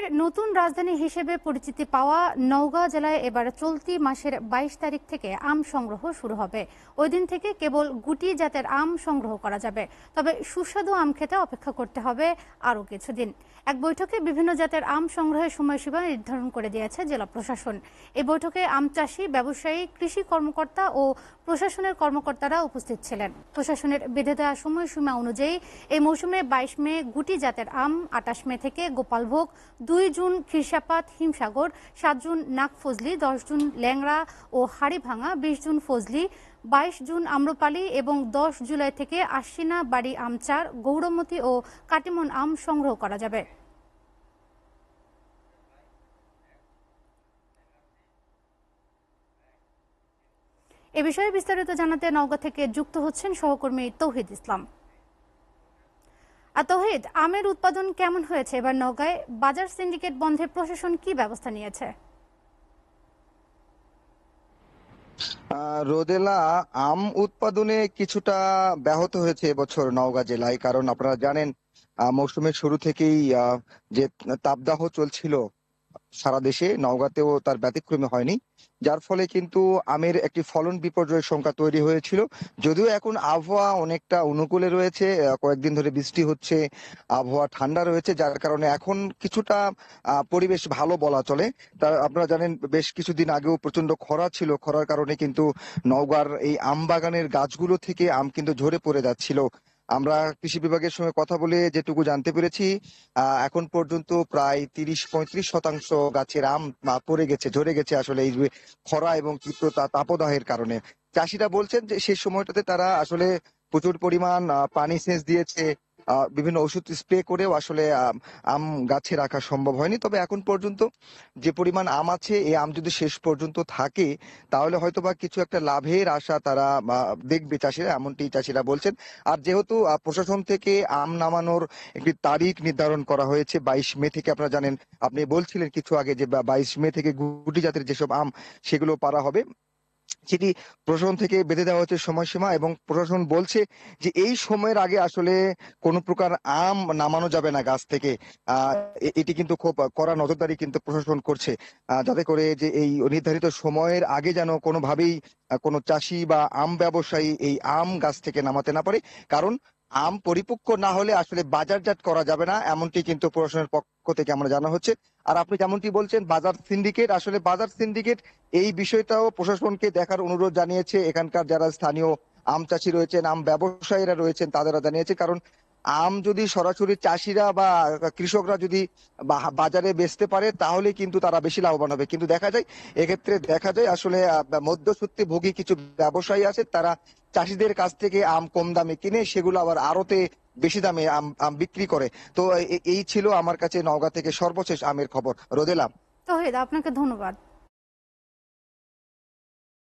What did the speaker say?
আমের নতুন রাজধানী হিসেবে পরিচিতি পাওয়া নওগাঁ জেলায় এবার চলতি মাসের ২২ তারিখ থেকে আম সংগ্রহ শুরু হবে। ওই দিন থেকে কেবল গুটি জাতের আম সংগ্রহ করা যাবে। তবে সুস্বাদু আম খেতে অপেক্ষা করতে হবে আরও কিছুদিন। এক বৈঠকে বিভিন্ন জাতের আম সংগ্রহের সময়সীমা নির্ধারণ করে দিয়েছে জেলা প্রশাসন। এই বৈঠকে আম চাষি, ব্যবসায়ী, কৃষি কর্মকর্তা ও প্রশাসনের কর্মকর্তারা উপস্থিত ছিলেন। প্রশাসনের বেঁধে দেওয়া সময়সীমা অনুযায়ী এই মৌসুমে ২২ মে গুটি জাতের আম, ২৮ মে থেকে গোপালভোগ, ২ জুন খিরসাপাত, হিমসাগর, ৭ জুন নাগফজলি, ১০ জুন ল্যাংড়া ও হাড়িভাঙা, ২০ জুন ফজলি, ২২ জুন আম্রপালি এবং ১০ জুলাই থেকে আশ্বিনা, বাড়ি আমচার, গৌরমতি ও কাটিমন আম সংগ্রহ করা যাবে। এ বিষয়ে বিস্তারিত জানাতে নওগাঁ থেকে যুক্ত হচ্ছেন সহকর্মী তৌহিদ ইসলাম। তৌহিদ, আমের উৎপাদন কেমন হয়েছে এবার নওগাঁয়? বাজার সিন্ডিকেট বন্ধে প্রশাসন কি ব্যবস্থা নিয়েছে? রোদেলা, আম উৎপাদনে কিছুটা ব্যাহত হয়েছে এবছর নওগাঁ জেলায়। কারণ আপনারা জানেন মৌসুমের শুরু থেকেই যে তাপদাহ চলছিল সারা দেশে, নওগাঁতেও তার ব্যতিক্রমী হয়নি। যার ফলে কিন্তু আমের একটি ফলন বিপর্যয়ের শঙ্কা তৈরি হয়েছিল। যদিও এখন আবহাওয়া অনেকটা অনুকূলে রয়েছে, কয়েকদিন ধরে বৃষ্টি হচ্ছে, আবহাওয়া ঠান্ডা রয়েছে, যার কারণে এখন কিছুটা পরিবেশ ভালো বলা চলে। তা আপনারা জানেন বেশ কিছুদিন আগেও প্রচন্ড খরা ছিল, খরার কারণে কিন্তু নওগাঁর এই আম বাগানের গাছগুলো থেকে আম কিন্তু ঝরে পড়ে যাচ্ছিল। আমরা কৃষি বিভাগের সঙ্গে কথা বলে যেটুকু জানতে পেরেছি, এখন পর্যন্ত প্রায় ৩০-৩৫% গাছের আম পড়ে গেছে, ঝরে গেছে আসলে এই যে খরা এবং তীব্র তাপদাহের কারণে। চাষিরা বলছেন যে সেই সময়টাতে তারা আসলে প্রচুর পরিমাণ পানি সেচ দিয়েছে, বিভিন্ন ওষুধ স্প্রে করেও আসলে আম গাছে রাখা সম্ভব হয়নি। তবে এখন পর্যন্ত যে পরিমাণ আম আছে, এই আম যদি শেষ পর্যন্ত থাকে তাহলে হয়তোবা কিছু একটা লাভের আশা তারা দেখবে চাষিরা, এমনটি চাষিরা বলছেন। আর যেহেতু প্রশাসন থেকে আম নামানোর একটি তারিখ নির্ধারণ করা হয়েছে ২২ মে থেকে, আপনারা জানেন, আপনি বলছিলেন কিছু আগে যে ২২ মে থেকে গুটি জাতের যেসব আম সেগুলো পারা হবে, সেটি প্রশাসন থেকে বেঁধে দেওয়া হচ্ছে সময়সীমা। এবং প্রশাসন বলছে যে এই সময়ের আগে আসলে কোনো প্রকার আম নামানো যাবে না গাছ থেকে। আহ এটি কিন্তু খুব কড়া নজরদারি কিন্তু প্রশাসন করছে, যাতে করে যে এই নির্ধারিত সময়ের আগে যেন কোনোভাবেই কোনো চাষি বা আম ব্যবসায়ী এই আম গাছ থেকে নামাতে না পারে। কারণ আম পরিপক্ক না হলে আসলে বাজারজাত করা যাবে না, এমনটি কিন্তু প্রশাসনের পক্ষ থেকে আমরা জানা হচ্ছে। আর আপনি যেমনটি বলছেন বাজার সিন্ডিকেট, আসলে বাজার সিন্ডিকেট এই বিষয়টাও প্রশাসনকে দেখার অনুরোধ জানিয়েছে। এখানকার যারা স্থানীয় আম চাষি রয়েছেন, আম ব্যবসায়ীরা রয়েছেন, তাদেরা জানিয়েছে। কারণ আম যদি সরাসরি চাষিরা বা কৃষকরা যদি বাজারে বেচতে পারে তাহলে কিন্তু তারা বেশি লাভবান হবে। কিন্তু এক্ষেত্রে দেখা যায় আসলে মধ্যস্বত্বে ভোগী কিছু ব্যবসায়ী আছে, তারা চাষিদের কাছ থেকে আম কম দামে কিনে সেগুলো আবার আড়তে বেশি দামে আম বিক্রি করে। তো এই ছিল আমার কাছে নওগাঁ থেকে সর্বশেষ আমের খবর। রোদেলা। তৌহিদ, আপনাকে ধন্যবাদ।